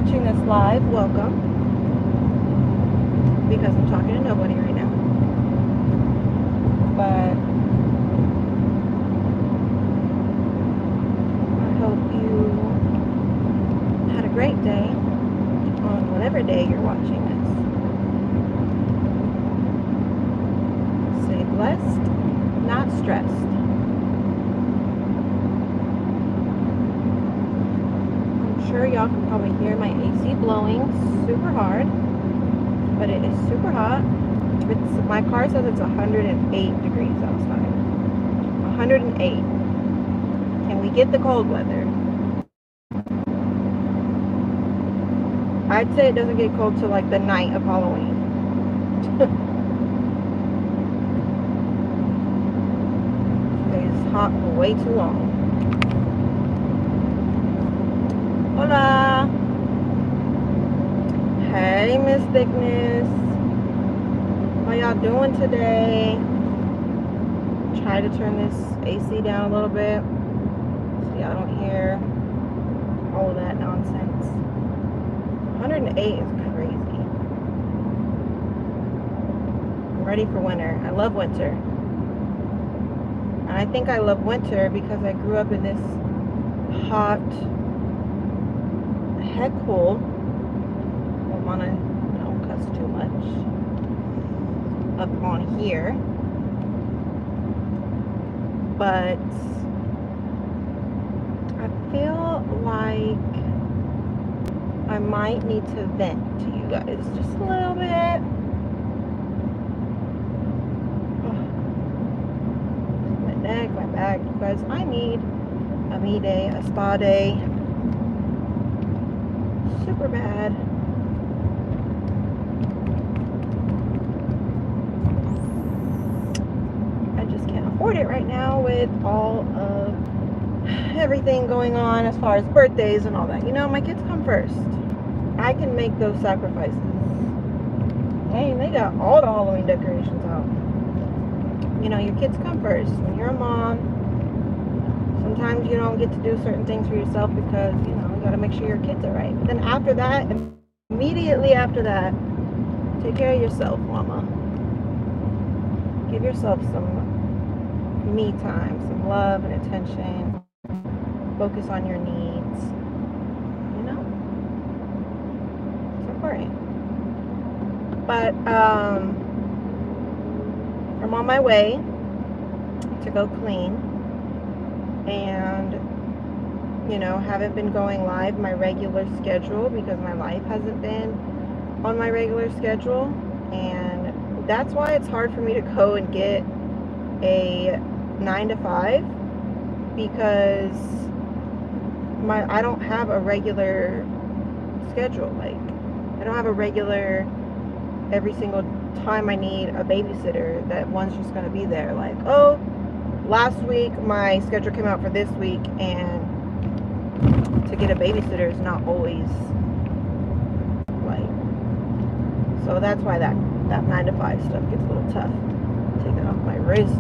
watching this live, welcome. Because I'm talking to nobody right now. But I hope you had a great day on whatever day you're watching this. Stay blessed, not stressed. I'm sure y'all can probably hear my AC blowing super hard, but it is super hot. My car says it's 108 degrees outside. 108. Can we get the cold weather? I'd say it doesn't get cold till like the night of Halloween. It's hot for way too long. Hola. Hey, Miss Thickness. How y'all doing today? Try to turn this AC down a little bit so y'all don't hear all of that nonsense. 108 is crazy. I'm ready for winter. I love winter. And I think I love winter because I grew up in this hot, heck hole. I don't want to, cuss too much up on here. But I feel like I might need to vent to you guys just a little bit. My neck, my back, you guys, I need a me day, a spa day. Super bad. I just can't afford it right now with all of everything going on as far as birthdays and all that. My kids come first. I can make those sacrifices. Hey, they got all the Halloween decorations out. Your kids come first. When you're a mom, sometimes you don't get to do certain things for yourself because, you got to make sure your kids are right. But then after that, immediately after that, take care of yourself, mama. Give yourself some me time, some love and attention. Focus on your needs. It's important. But I'm on my way to go clean, and haven't been going live my regular schedule because my life hasn't been on my regular schedule, and that's why it's hard for me to go and get a 9 to 5 because I don't have a regular schedule. Like, I don't have a regular every single time I need a babysitter that one's just going to be there. Like, oh, last week my schedule came out for this week, and to get a babysitter is not always like, so that's why that 9 to 5 stuff gets a little tough. Taking off my wrist,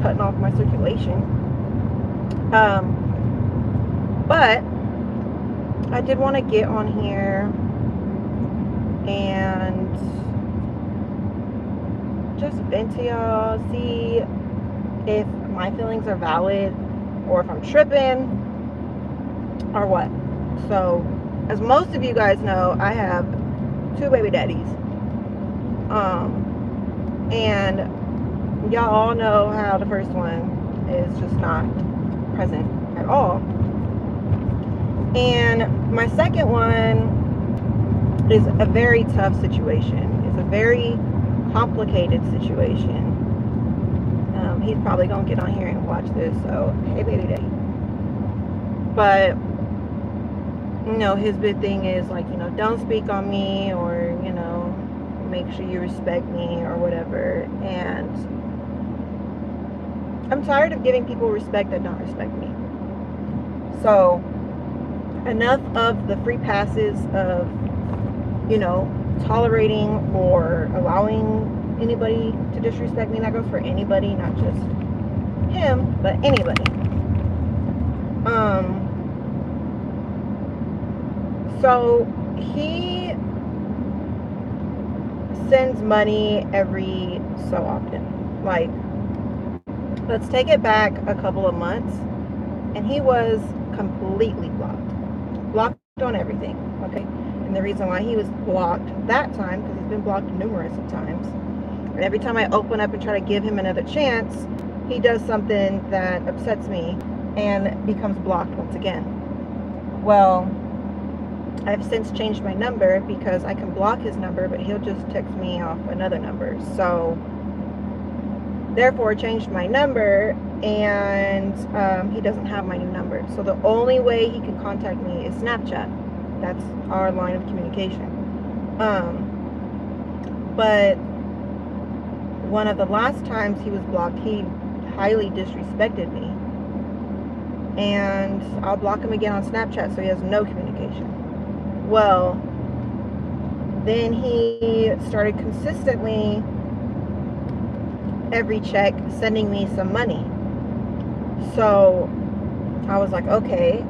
cutting off my circulation. But I did want to get on here and just vent to y'all, see if my feelings are valid or if I'm tripping or what. So, as most of you guys know, I have 2 baby daddies. And y'all all know how the first one is just not present at all. And my second one is a very tough situation. It's a very complicated situation. He's probably gonna get on here and watch this, so hey, baby daddy. But his big thing is like, don't speak on me, or make sure you respect me or whatever. And I'm tired of giving people respect that don't respect me. So enough of the free passes of tolerating or allowing anybody to disrespect me. And that goes for anybody, not just him, but anybody. So he sends money every so often. Like, let's take it back a couple of months, and he was completely blocked on everything. Okay, and the reason why he was blocked that time, because he's been blocked numerous of times, and every time I open up and try to give him another chance, he does something that upsets me and becomes blocked once again. Well, I've since changed my number because I can block his number, but he'll just text me off another number. So therefore changed my number, and he doesn't have my new number. So the only way he can contact me is Snapchat. That's our line of communication. But one of the last times he was blocked, he highly disrespected me. And I'll block him again on Snapchat so he has no communication. Well, then he started consistently every check sending me some money. So I was like, okay,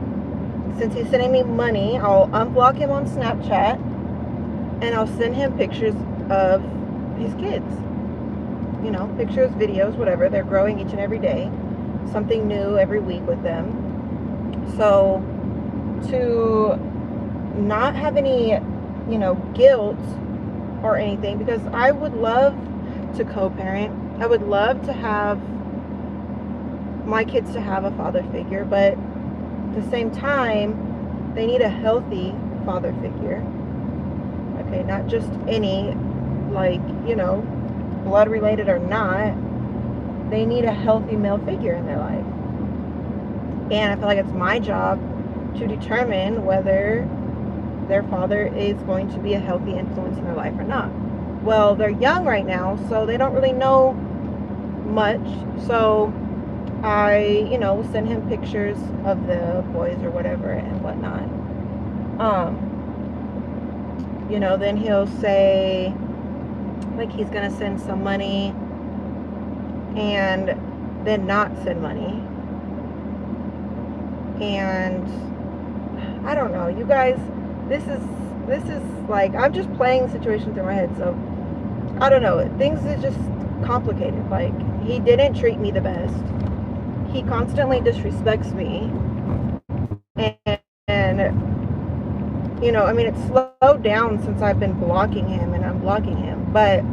since he's sending me money, I'll unblock him on Snapchat and I'll send him pictures of his kids. You know, pictures, videos, whatever. They're growing each and every day. Something new every week with them. So to not have any, you know, guilt or anything, because I would love to co-parent. I would love to have my kids to have a father figure, but at the same time, they need a healthy father figure. Okay, not just any, like, you know, blood related or not. They need a healthy male figure in their life. And I feel like it's my job to determine whether their father is going to be a healthy influence in their life or not. Well, they're young right now, so they don't really know much. So I, you know, send him pictures of the boys or whatever and whatnot. You know, then he'll say, like, he's gonna send some money and then not send money. And I don't know, you guys, this is like, I'm just playing the situation through my head. So I don't know, things are just complicated. Like, he didn't treat me the best. He constantly disrespects me, and you know, I mean, it's slowed down since I've been blocking him and unblocking him, but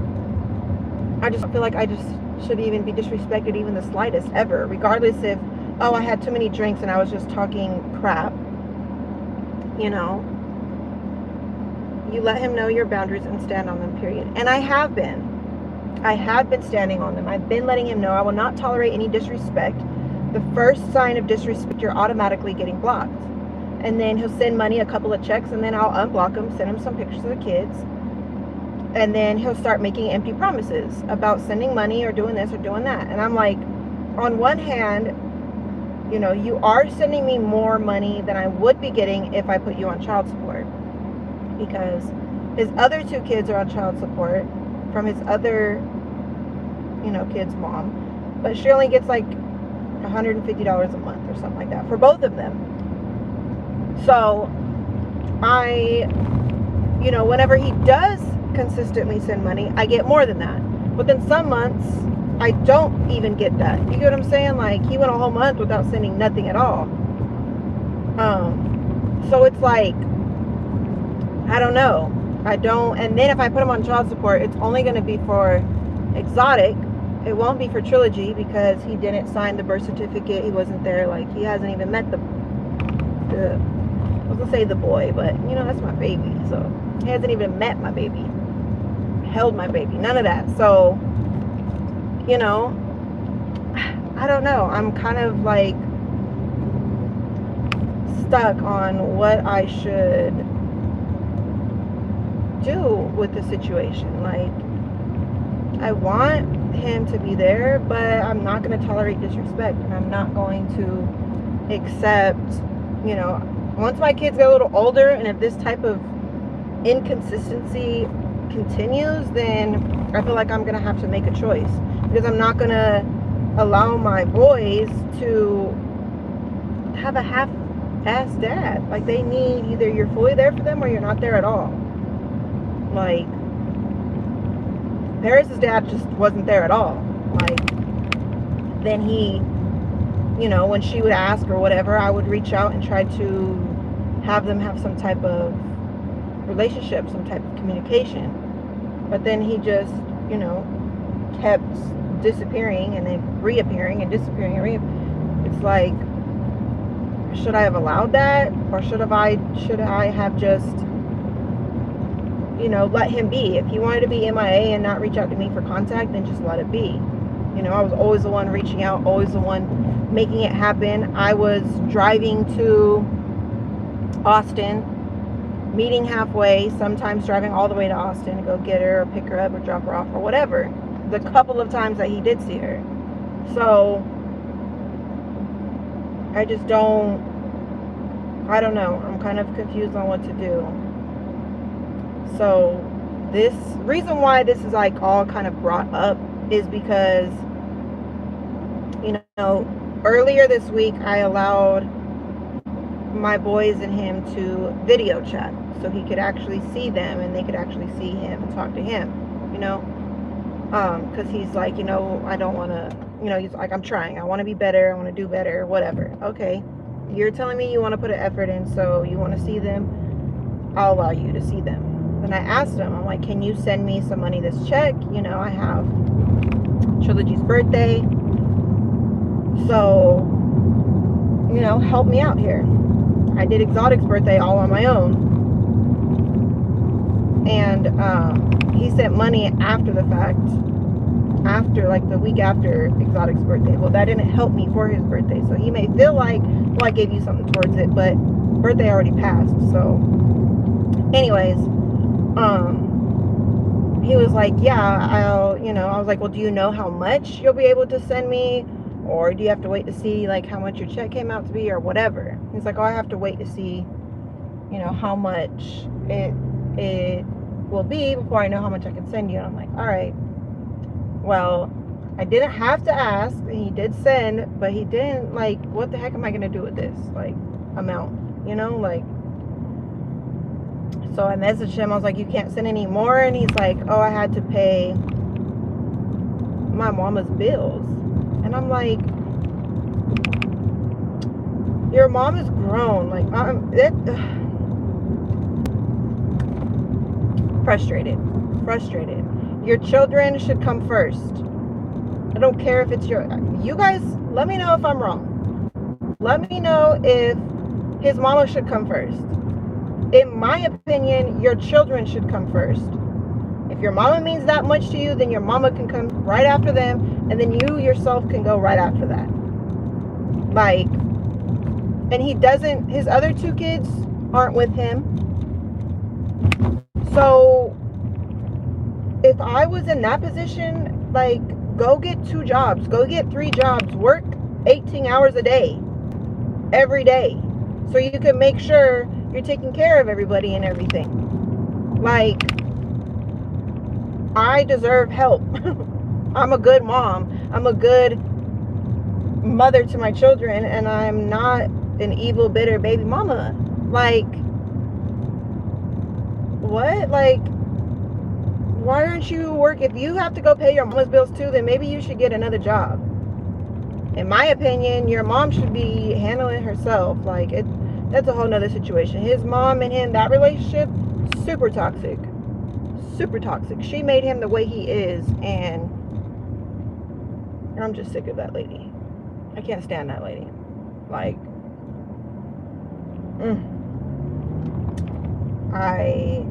I just feel like I just shouldn't even be disrespected even the slightest ever, regardless if, oh, I had too many drinks and I was just talking crap. You know, you let him know your boundaries and stand on them, period. And I have been standing on them. I've been letting him know I will not tolerate any disrespect. The first sign of disrespect, you're automatically getting blocked. And then he'll send money, a couple of checks, and then I'll unblock him, send him some pictures of the kids. And then he'll start making empty promises about sending money or doing this or doing that. And I'm like, on one hand, you know, you are sending me more money than I would be getting if I put you on child support. Because his other two kids are on child support from his other, you know, kid's mom. But she only gets like $150 a month or something like that for both of them. So I, you know, whenever he does consistently send money, I get more than that. But then some months I don't even get that. You get what I'm saying? Like, he went a whole month without sending nothing at all. So it's like, I don't know. And then if I put him on child support, it's only going to be for exotic. It won't be for trilogy because he didn't sign the birth certificate. He wasn't there. Like, he hasn't even met I was going to say the boy, but, you know, that's my baby. So he hasn't even met my baby, held my baby, none of that. So, you know, I don't know. I'm kind of like stuck on what I should do with the situation. Like, I want him to be there, but I'm not going to tolerate disrespect, and I'm not going to accept, you know, once my kids get a little older, and if this type of inconsistency continues, then I feel like I'm going to have to make a choice, because I'm not going to allow my boys to have a ask dad. Like, they need, either you're fully there for them or you're not there at all. Like, Paris's dad just wasn't there at all. Like, then he, you know, when she would ask or whatever, I would reach out and try to have them have some type of relationship, some type of communication. But then he just, you know, kept disappearing and then reappearing and disappearing and reappearing. It's like, should I have allowed that, or should I have just, you know, let him be? If he wanted to be MIA and not reach out to me for contact, then just let it be. You know, I was always the one reaching out, always the one making it happen. I was driving to Austin, meeting halfway, sometimes driving all the way to Austin to go get her or pick her up or drop her off or whatever, the couple of times that he did see her. So I just don't know. I'm kind of confused on what to do. So this reason why this is like all kind of brought up is because, you know, earlier this week I allowed my boys and him to video chat so he could actually see them and they could actually see him and talk to him, you know, because he's like, you know, I don't want to, you know, he's like, I'm trying, I want to be better, I want to do better, whatever. Okay, you're telling me you want to put an effort in, so you want to see them, I'll allow you to see them. And I asked him, I'm like, can you send me some money this check? You know, I have Trilogy's birthday, so, you know, help me out here. I did Exotic's birthday all on my own. And he sent money after the fact, after, like, the week after Exotic's birthday. Well, that didn't help me for his birthday. So he may feel like, well, I gave you something towards it, but birthday already passed. So anyways, he was like, yeah, I'll, you know, I was like, well, do you know how much you'll be able to send me? Or do you have to wait to see, like, how much your check came out to be or whatever? He's like, oh, I have to wait to see, you know, how much it will be before I know how much I can send you. And I'm like, all right. Well, I didn't have to ask. He did send, but he didn't, like, what the heck am I going to do with this, like, amount? You know, like, so I messaged him. I was like, you can't send any more? And he's like, oh, I had to pay my mama's bills. And I'm like, your mom is grown. Like, frustrated. Your children should come first. I don't care if it's you guys, let me know if I'm wrong. Let me know if his mama should come first. In my opinion, your children should come first. If your mama means that much to you, then your mama can come right after them, and then you yourself can go right after that. Like, and he doesn't, his other two kids aren't with him. So if I was in that position, like, go get 2 jobs, go get 3 jobs, work 18 hours a day, every day, so you can make sure you're taking care of everybody and everything. Like, I deserve help. I'm a good mom. I'm a good mother to my children, and I'm not an evil, bitter baby mama. Like, what? Like, why aren't you working? If you have to go pay your mama's bills too, then maybe you should get another job. In my opinion, your mom should be handling herself. Like, that's a whole nother situation. His mom and him, that relationship, super toxic. Super toxic. She made him the way he is, and I'm just sick of that lady. I can't stand that lady. Like, I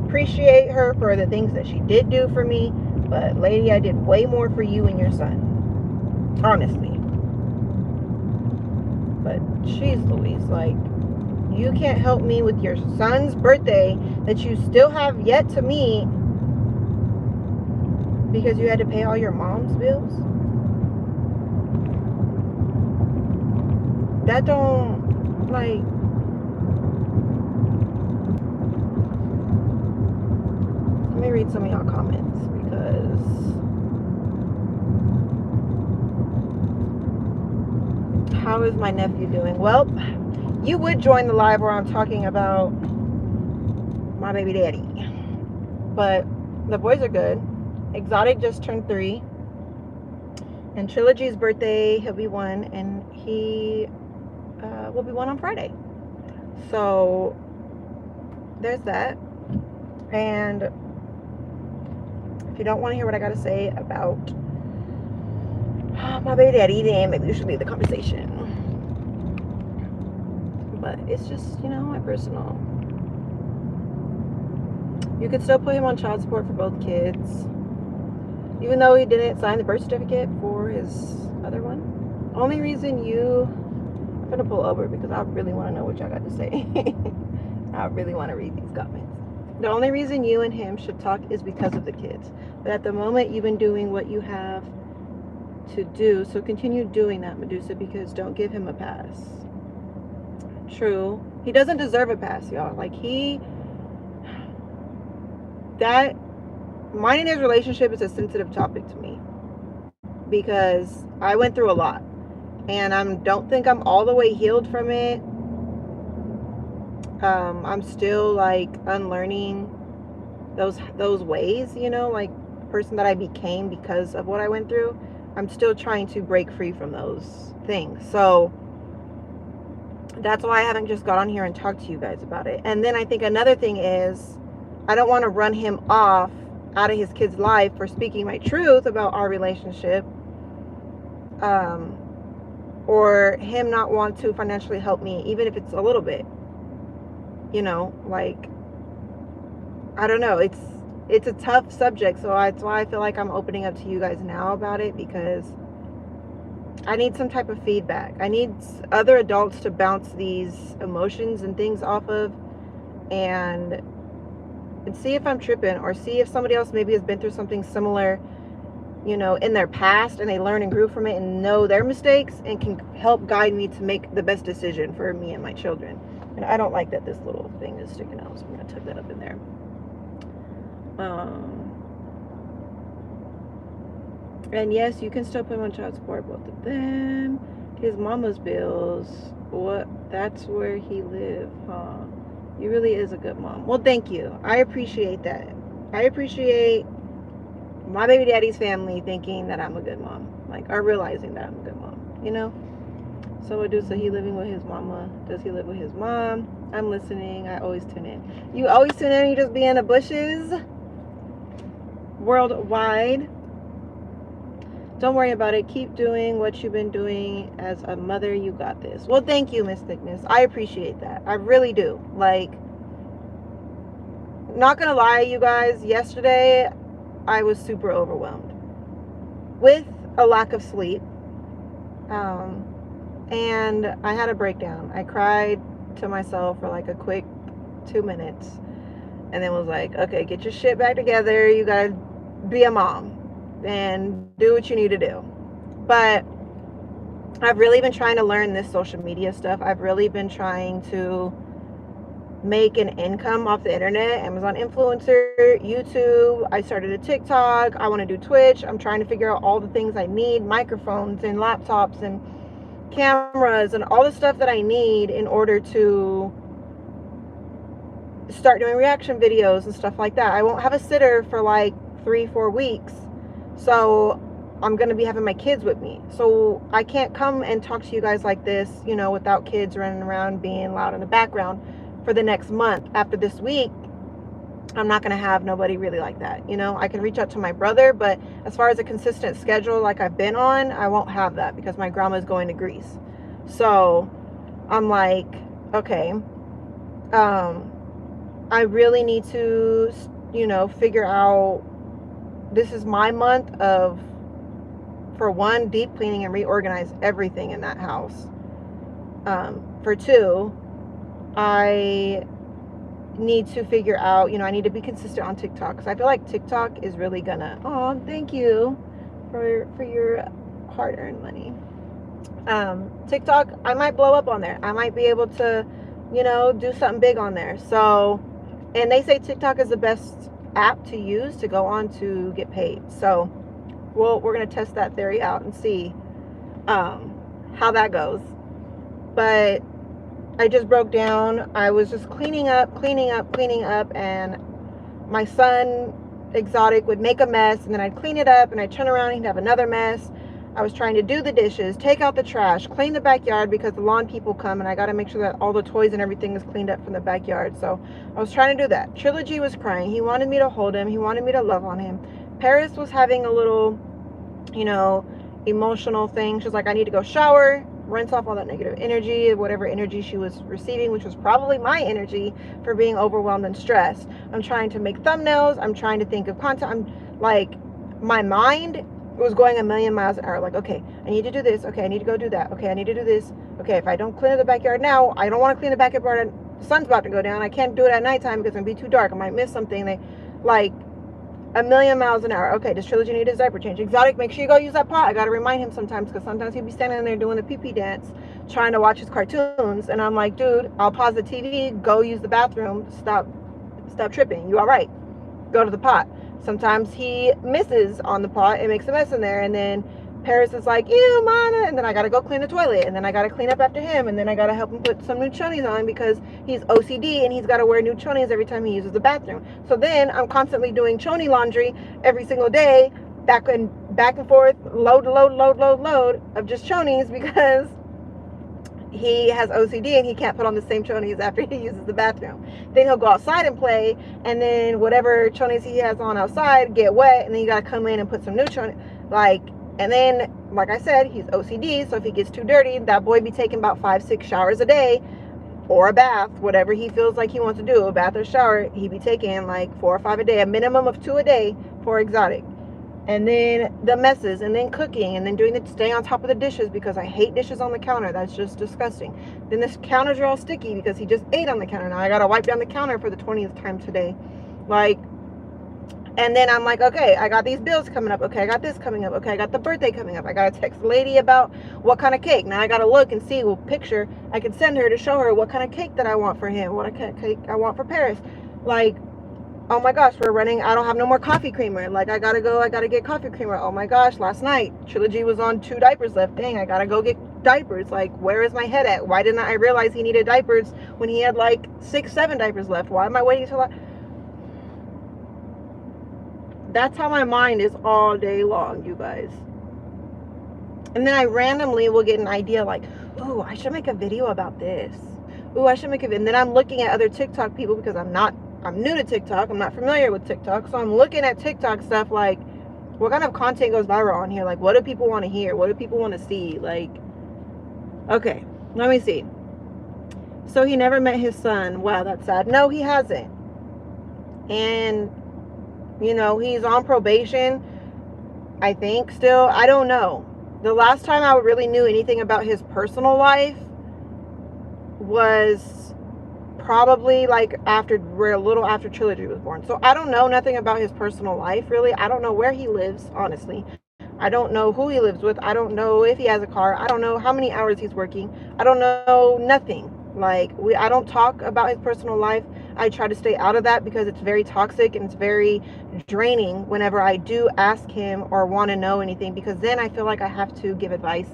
appreciate her for the things that she did do for me, but lady, I did way more for you and your son, honestly. But jeez Louise, like, you can't help me with your son's birthday that you still have yet to meet because you had to pay all your mom's bills? That don't, like, let me read some of y'all comments, because how is my nephew doing? Well, you would join the live where I'm talking about my baby daddy. But the boys are good. Exotic just turned 3. And Trilogy's birthday, he'll be 1. And he will be 1 on Friday. So there's that. And if you don't want to hear what I got to say about my baby daddy, then maybe we should leave the conversation. But it's just, my personal. You could still put him on child support for both kids, even though he didn't sign the birth certificate for his other one. Only reason I'm gonna pull over because I really want to know what y'all got to say. I really want to read these comments. The only reason you and him should talk is because of the kids. But at the moment, you've been doing what you have to do, so continue doing that, Medussa, because don't give him a pass. True. He doesn't deserve a pass, y'all. Minding his relationship is a sensitive topic to me because I went through a lot and I don't think I'm all the way healed from it. I'm still unlearning those ways, the person that I became because of what I went through. I'm still trying to break free from those things. So that's why I haven't just got on here and talked to you guys about it. And then I think another thing is I don't want to run him off out of his kid's life for speaking my truth about our relationship, or him not want to financially help me, even if it's a little bit. I don't know. It's a tough subject, so that's why I feel like I'm opening up to you guys now about it, because I need some type of feedback. I need other adults to bounce these emotions and things off of, and see if I'm tripping, or see if somebody else maybe has been through something similar, in their past, and they learn and grew from it and know their mistakes and can help guide me to make the best decision for me and my children. And I don't like that this little thing is sticking out, so I'm going to tuck that up in there. And yes, you can still put him on child support, both of them. His mama's bills, that's where he live, huh? You really is a good mom. Well, thank you. I appreciate that. I appreciate my baby daddy's family thinking that I'm a good mom, or realizing that I'm a good mom, So Medussa, he living with his mama. Does he live with his mom? I'm listening. I always tune in. You always tune in? You just be in the bushes? Worldwide. Don't worry about it. Keep doing what you've been doing as a mother. You got this. Well, thank you, Miss Thickness. I appreciate that. I really do. Not gonna lie, you guys, yesterday I was super overwhelmed with a lack of sleep. And I had a breakdown. I cried to myself for a quick 2 minutes, and then was like, okay, get your shit back together. You gotta be a mom and do what you need to do. But I've really been trying to learn this social media stuff. I've really been trying to make an income off the internet. Amazon influencer, YouTube. I started a TikTok. I want to do Twitch. I'm trying to figure out all the things I need, microphones and laptops and cameras and all the stuff that I need in order to start doing reaction videos and stuff like that. I won't have a sitter for 3-4 weeks, so I'm going to be having my kids with me. So I can't come and talk to you guys like this, without kids running around being loud in the background for the next month. After this week, I'm not going to have nobody really like that. I can reach out to my brother, but as far as a consistent schedule like I've been on, I won't have that because my grandma's going to Greece. So I'm like, okay, I really need to, figure out, this is my month of, for one, deep cleaning and reorganize everything in that house. For two, I need to figure out, I need to be consistent on TikTok, because I feel like TikTok is really gonna, oh, thank you for your hard-earned money. TikTok, I might blow up on there. I might be able to, do something big on there. So, and they say TikTok is the best app to use to go on to get paid. So, we're gonna test that theory out and see how that goes. But I just broke down. I was just cleaning up, and my son, Exotic, would make a mess, and then I'd clean it up, and I'd turn around and he'd have another mess. I was trying to do the dishes, take out the trash, clean the backyard because the lawn people come, and I got to make sure that all the toys and everything is cleaned up from the backyard. So I was trying to do that. Trilogy was crying. He wanted me to hold him. He wanted me to love on him. Paris was having a little, emotional thing. She was like, I need to go shower, rinse off all that negative energy, whatever energy she was receiving, which was probably my energy for being overwhelmed and stressed. I'm trying to make thumbnails. I'm trying to think of content. I'm like, my mind was going a million miles an hour. Like, okay, I need to do this. Okay, I need to go do that. Okay, I need to do this. Okay, if I don't clean the backyard now, I don't want to clean the backyard. The sun's about to go down. I can't do it at nighttime because it's going to be too dark. I might miss something. Like, a million miles an hour. Okay, does Trilogy need his diaper change? Exotic, make sure you go use that pot. I gotta remind him sometimes because sometimes he'd be standing there doing the pee-pee dance, trying to watch his cartoons, and I'm like, dude, I'll pause the TV, go use the bathroom, stop tripping. You all right? Go to the pot. Sometimes he misses on the pot and makes a mess in there, and then Paris is like, ew, mama, and then I gotta go clean the toilet, and then I gotta clean up after him, and then I gotta help him put some new chonies on because he's OCD and he's gotta wear new chonies every time he uses the bathroom. So then I'm constantly doing choni laundry every single day, back and forth, load of just chonies because he has OCD and he can't put on the same chonies after he uses the bathroom. Then he'll go outside and play, and then whatever chonies he has on outside get wet, and then you gotta come in and put some new chonies. And then, like I said, he's OCD, so if he gets too dirty, that boy be taking about 5-6 showers a day, or a bath, whatever he feels like he wants to do, a bath or shower, he be taking like 4 or 5 a day, a minimum of 2 a day for Exotic. And then the messes, and then cooking, and then staying on top of the dishes because I hate dishes on the counter. That's just disgusting. Then the counters are all sticky because he just ate on the counter. Now I gotta wipe down the counter for the 20th time today. And then I'm like, okay, I got these bills coming up. Okay, I got this coming up. Okay, I got the birthday coming up. I got to text the lady about what kind of cake. Now I got to look and see what picture I can send her to show her what kind of cake that I want for him, what kind of cake I want for Paris. Like, oh my gosh, I don't have no more coffee creamer. Like, I got to get coffee creamer. Oh my gosh, last night, Trilogy was on 2 diapers left. Dang, I got to go get diapers. Like, where is my head at? Why didn't I realize he needed diapers when he had like 6-7 diapers left? Why am I waiting till That's how my mind is all day long, you guys. And then I randomly will get an idea like, ooh, I should make a video about this. Ooh, I should make a video. And then I'm looking at other TikTok people because I'm new to TikTok. I'm not familiar with TikTok. So I'm looking at TikTok stuff like, what kind of content goes viral on here? Like, what do people want to hear? What do people want to see? Like, okay, let me see. So he never met his son. Wow, that's sad. No, he hasn't. And he's on probation, I think, still. I don't know. The last time I really knew anything about his personal life was probably like a little after Trilogy was born. So I don't know nothing about his personal life, really. I don't know where he lives, honestly. I don't know who he lives with. I don't know if he has a car. I don't know how many hours he's working. I don't know nothing. Like, I don't talk about his personal life. I try to stay out of that because it's very toxic and it's very draining whenever I do ask him or want to know anything, because then I feel like I have to give advice.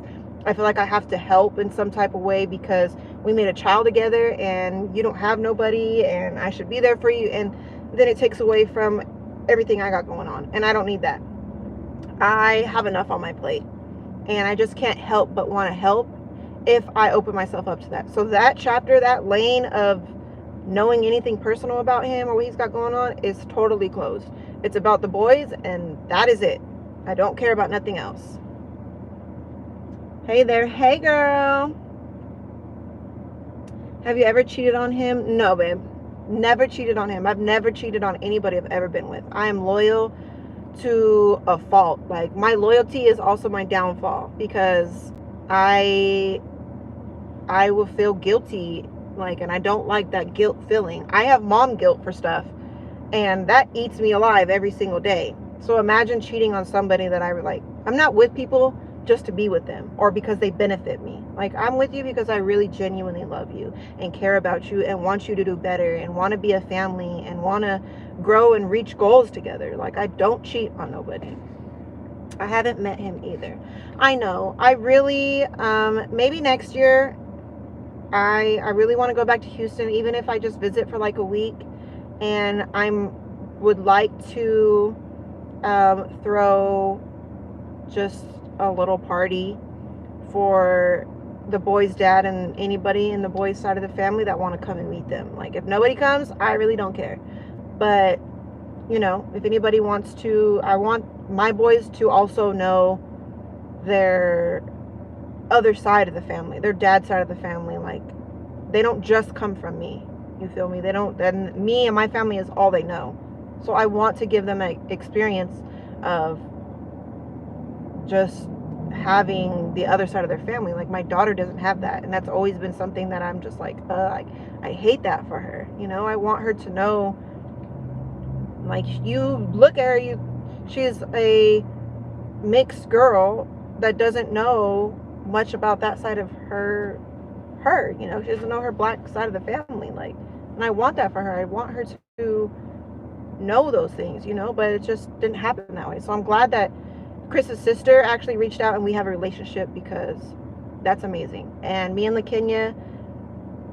I feel like I have to help in some type of way because we made a child together and you don't have nobody and I should be there for you. And then it takes away from everything I got going on. And I don't need that. I have enough on my plate and I just can't help but want to help if I open myself up to that. So that chapter, that lane of knowing anything personal about him or what he's got going on is totally closed. It's about the boys and that is it. I don't care about nothing else. Hey there. Hey girl. Have you ever cheated on him? No, babe. Never cheated on him. I've never cheated on anybody I've ever been with. I am loyal to a fault. Like, my loyalty is also my downfall because I will feel guilty, and I don't like that guilt feeling. I have mom guilt for stuff and that eats me alive every single day. So imagine cheating on somebody that I'm not with people just to be with them or because they benefit me. Like, I'm with you because I really genuinely love you and care about you and want you to do better and want to be a family and want to grow and reach goals together. Like, I don't cheat on nobody. I haven't met him either. I know. I really, maybe next year, I really want to go back to Houston, even if I just visit for like a week. And would like to throw just a little party for the boy's dad and anybody in the boy's side of the family that want to come and meet them. Like, if nobody comes, I really don't care. But, you know, if anybody wants to, I want my boys to also know their other side of the family, their dad's side of the family. Like, they don't just come from me. You feel me? They don't, then me and my family is all they know. So I want to give them an experience of just having the other side of their family. Like, my daughter doesn't have that, and that's always been something that I'm just like, I hate that for her. You know, I want her to know, like, you look at her, she's a mixed girl that doesn't know much about that side of her, you know, she doesn't know her black side of the family. Like, and I want that for her. I want her to know those things, you know, but it just didn't happen that way. So I'm glad that Chris's sister actually reached out and we have a relationship, because that's amazing. And me and LaKenya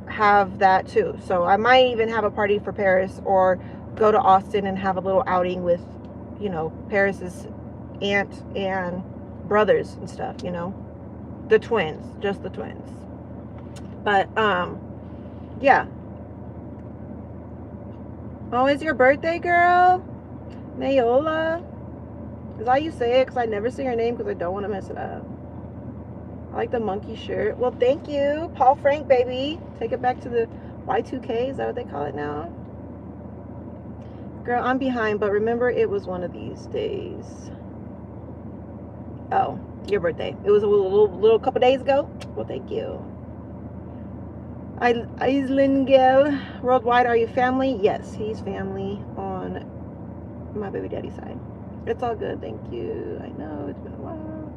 have that too. So I might even have a party for Paris, or go to Austin and have a little outing with, you know, Paris's aunt and brothers and stuff, you know, the twins, just the twins. But yeah. Oh, it's your birthday, girl? Nayola? Is that how you say it? Because I never say your name because I don't want to mess it up. I like the monkey shirt. Well, thank you. Paul Frank, baby. Take it back to the Y2K. Is that what they call it now? Girl, I'm behind, but remember, it was one of these days. Oh, your birthday. It was a little couple days ago? Well, thank you. Aislinn Gale. Worldwide, are you family? Yes, he's family on my baby daddy side. It's all good, thank you. I know, it's been a while.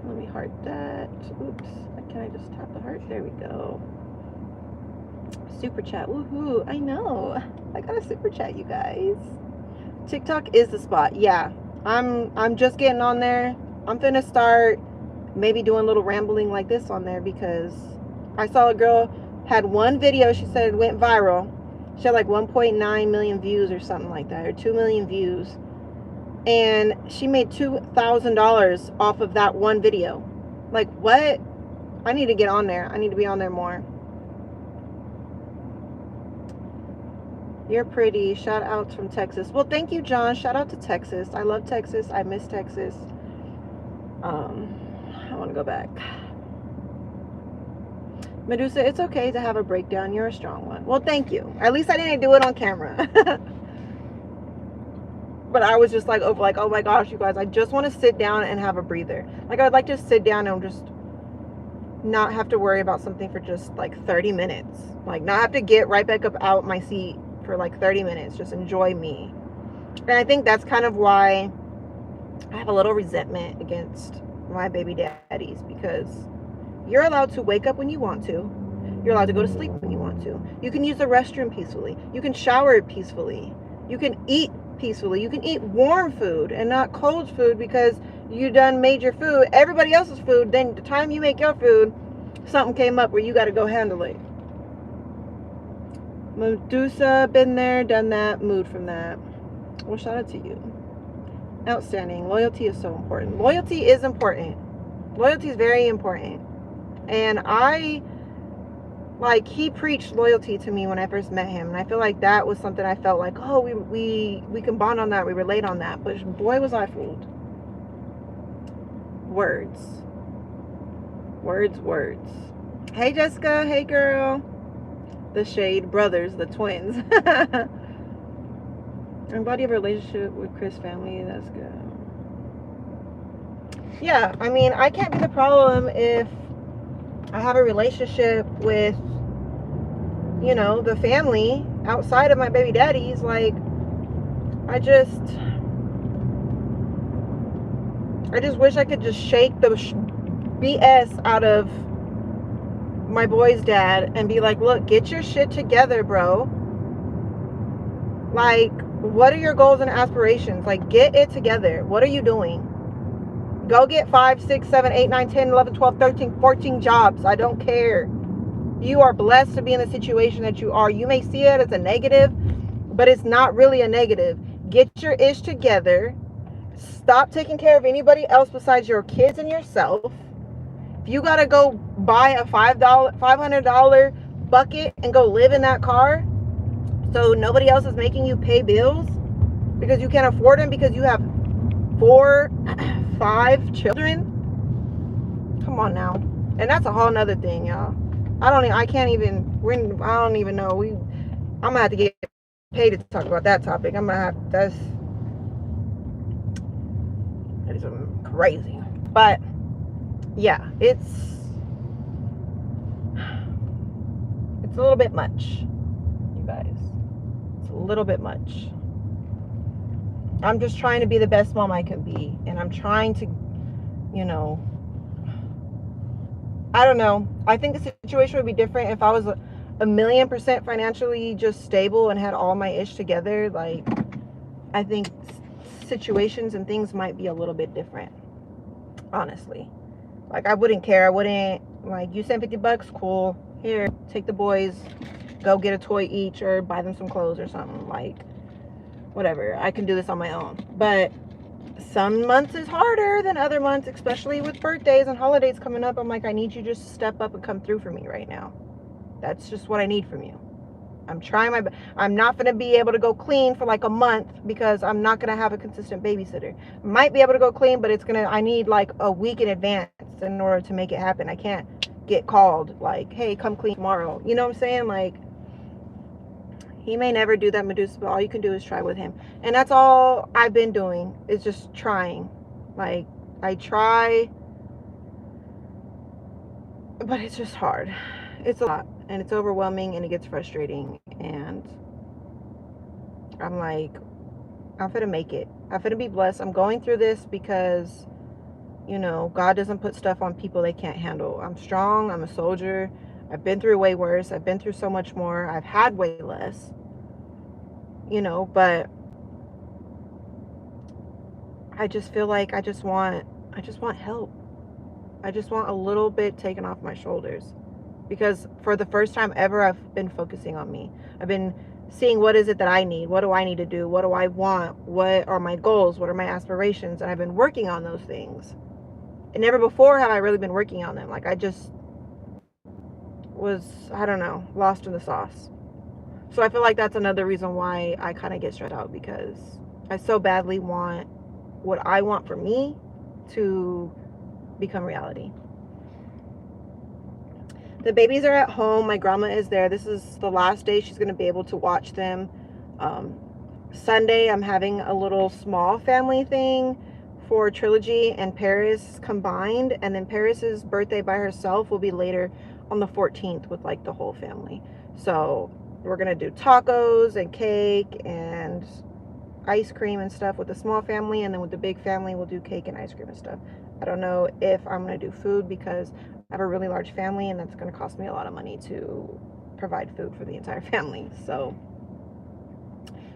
Let me heart that. Oops, can I just tap the heart? There we go. Super chat, woohoo. I know, I got a super chat, you guys. TikTok is the spot. Yeah, I'm just getting on there. I'm finna start maybe doing a little rambling like this on there, because I saw a girl had one video, she said it went viral. She had like 1.9 million views or something like that, or 2 million views. And she made $2,000 off of that one video. Like, what? I need to get on there. I need to be on there more. You're pretty. Shout outs from Texas. Well, thank you, John. Shout out to Texas. I love Texas. I miss Texas. I want to go back. Medussa, it's okay to have a breakdown. You're a strong one. Well, thank you. At least I didn't do it on camera. But I was just like, oh my gosh, you guys, I just want to sit down and have a breather. Like, I would like to sit down and just not have to worry about something for just like 30 minutes. Like, not have to get right back up out my seat for like 30 minutes. Just enjoy me. And I think that's kind of why I have a little resentment against my baby daddies, because you're allowed to wake up when you want to. You're allowed to go to sleep when you want to. You can use the restroom peacefully. You can shower peacefully. You can eat peacefully. You can eat warm food and not cold food because you done made your food, everybody else's food. Then the time you make your food, something came up where you got to go handle it. Medussa, been there, done that, moved from that. Well, shout out to you. Outstanding. Loyalty is so important. Loyalty is important. Loyalty is very important. And he preached loyalty to me when I first met him. And I feel like that was something I felt like, oh, we can bond on that. We relate on that. But boy, was I fooled. Words. Words, words. Hey, Jessica. Hey, girl. The Shade Brothers, the twins. I'm glad you have a relationship with Chris' family. That's good. Yeah, I mean, I can't be the problem if I have a relationship with, you know, the family outside of my baby daddies. Like, I just wish I could just shake the BS out of my boy's dad and be like, look, get your shit together, bro. Like, what are your goals and aspirations? Like, get it together. What are you doing? Go get 5, 6, 7, 8, 9, 10, 11, 12, 13, 14 jobs. I don't care. You are blessed to be in the situation that you are. You may see it as a negative, but it's not really a negative. Get your ish together. Stop taking care of anybody else besides your kids and yourself. If you gotta go buy a $500 bucket and go live in that car so nobody else is making you pay bills because you can't afford them because you have 4, 5 children, come on now. And that's a whole nother thing, y'all. I don't even know. I'm gonna have to get paid to talk about that topic. That is crazy. But yeah, it's a little bit much, you guys. It's a little bit much. I'm just trying to be the best mom I can be, and I'm trying to, I don't know. I think the situation would be different if I was a 1,000,000% financially just stable and had all my ish together. Like, I think situations and things might be a little bit different, honestly. Like, I wouldn't care. I wouldn't, like, you send $50, cool. Here, take the boys, go get a toy each or buy them some clothes or something. Like, whatever. I can do this on my own. But some months is harder than other months, especially with birthdays and holidays coming up. I'm like, I need you just to step up and come through for me right now. That's just what I need from you. I'm trying my best. I'm not going to be able to go clean for like a month because I'm not going to have a consistent babysitter. Might be able to go clean, but I need like a week in advance in order to make it happen. I can't get called like, hey, come clean tomorrow. You know what I'm saying? Like, he may never do that, Medussa, but all you can do is try with him. And that's all I've been doing is just trying. Like, I try, but it's just hard. It's a lot, and it's overwhelming, and it gets frustrating. And I'm like, I'm gonna make it. I'm gonna be blessed. I'm going through this because, God doesn't put stuff on people they can't handle. I'm strong. I'm a soldier. I've been through way worse. I've been through so much more. I've had way less. But I just feel like I just want help. I just want a little bit taken off my shoulders. Because for the first time ever, I've been focusing on me. I've been seeing what is it that I need? What do I need to do? What do I want? What are my goals? What are my aspirations? And I've been working on those things. And never before have I really been working on them. Like, I just was, I don't know, lost in the sauce. So I feel like that's another reason why I kind of get stressed out, because I so badly want what I want for me to become reality. The babies are at home. My grandma is there. This is the last day she's going to be able to watch them. Sunday, I'm having a little small family thing for Trilogy and Paris combined. And then Paris's birthday by herself will be later on the 14th with like the whole family. So we're going to do tacos and cake and ice cream and stuff with the small family. And then with the big family, we'll do cake and ice cream and stuff. I don't know if I'm going to do food because I have a really large family and that's going to cost me a lot of money to provide food for the entire family. So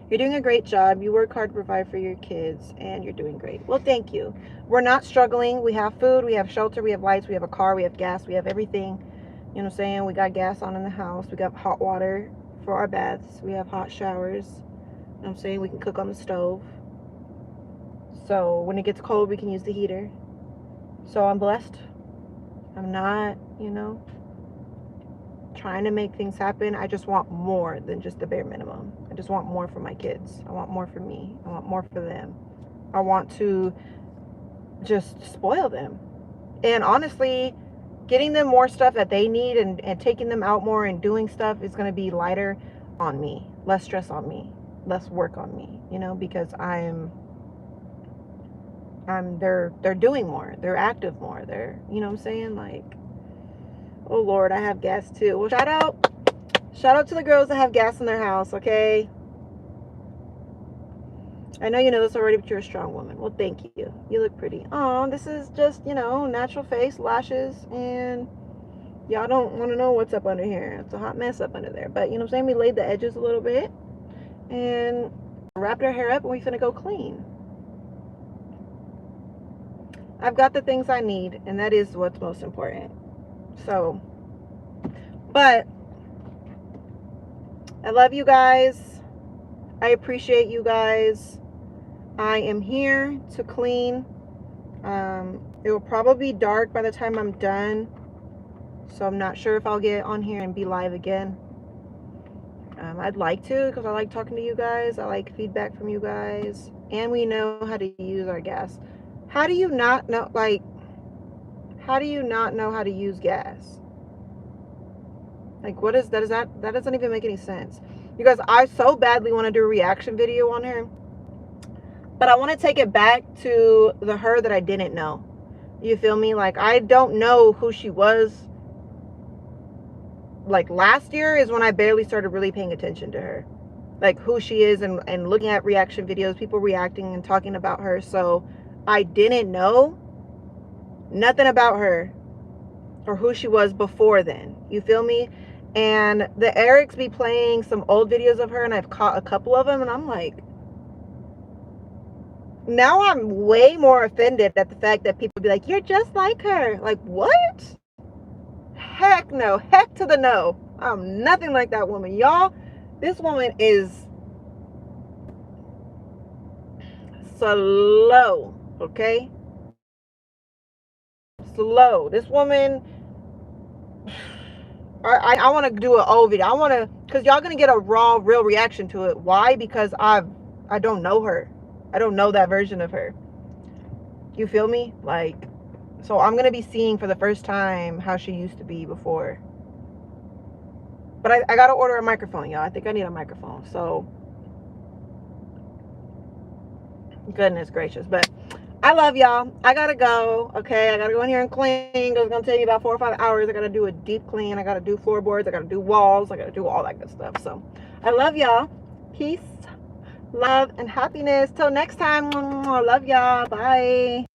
you're doing a great job. You work hard to provide for your kids and you're doing great. Well, thank you. We're not struggling. We have food, we have shelter, we have lights, we have a car, we have gas, we have everything. You know what I'm saying? We got gas on in the house. We got hot water for our baths. We have hot showers. You know what I'm saying? We can cook on the stove. So when it gets cold, we can use the heater. So I'm blessed. I'm not, trying to make things happen. I just want more than just the bare minimum. I just want more for my kids. I want more for me. I want more for them. I want to just spoil them. And honestly, getting them more stuff that they need and taking them out more and doing stuff is going to be lighter on me. Less stress on me. Less work on me, because they're doing more. They're active more. They're, you know what I'm saying? Like, oh Lord, I have gas too. Well, shout out to the girls that have gas in their house, okay? I know you know this already, but you're a strong woman. Well, thank you. You look pretty. Oh, this is just, natural face, lashes, and y'all don't want to know what's up under here. It's a hot mess up under there. But, you know what I'm saying? We laid the edges a little bit and wrapped our hair up and we finna go clean. I've got the things I need, and that is what's most important. So, But I love you guys. I appreciate you guys. I am here to clean. It will probably be dark by the time I'm done, so I'm not sure if I'll get on here and be live again. I'd like to, because I like talking to you guys. I like feedback from you guys, and we know how to use our gas. How do you not know, like, how do you not know how to use gas? Like, what is that? That doesn't even make any sense. You guys, I so badly want to do a reaction video on her, but I want to take it back to the her that I didn't know. You feel me? Like, I don't know who she was. Like, last year is when I barely started really paying attention to her, like who she is, and looking at reaction videos, people reacting and talking about her. So I didn't know nothing about her or who she was before then. You feel me? And the Erics be playing some old videos of her, and I've caught a couple of them, and I'm like, now I'm way more offended at the fact that people be like, you're just like her. Like, what? Heck no. Heck to the no. I'm nothing like that woman. Y'all, this woman is slow. Okay? Slow. This woman, I want to do an old video. I want to, because y'all going to get a raw, real reaction to it. Why? Because I don't know her. I don't know that version of her. You feel me? Like, so I'm going to be seeing for the first time how she used to be before. But I got to order a microphone, y'all. I think I need a microphone. So, goodness gracious. But I love y'all. I got to go. Okay, I got to go in here and clean. It's going to take me about 4 or 5 hours. I got to do a deep clean. I got to do floorboards. I got to do walls. I got to do all that good stuff. So, I love y'all. Peace, love, and happiness. Till next time. I love y'all. Bye.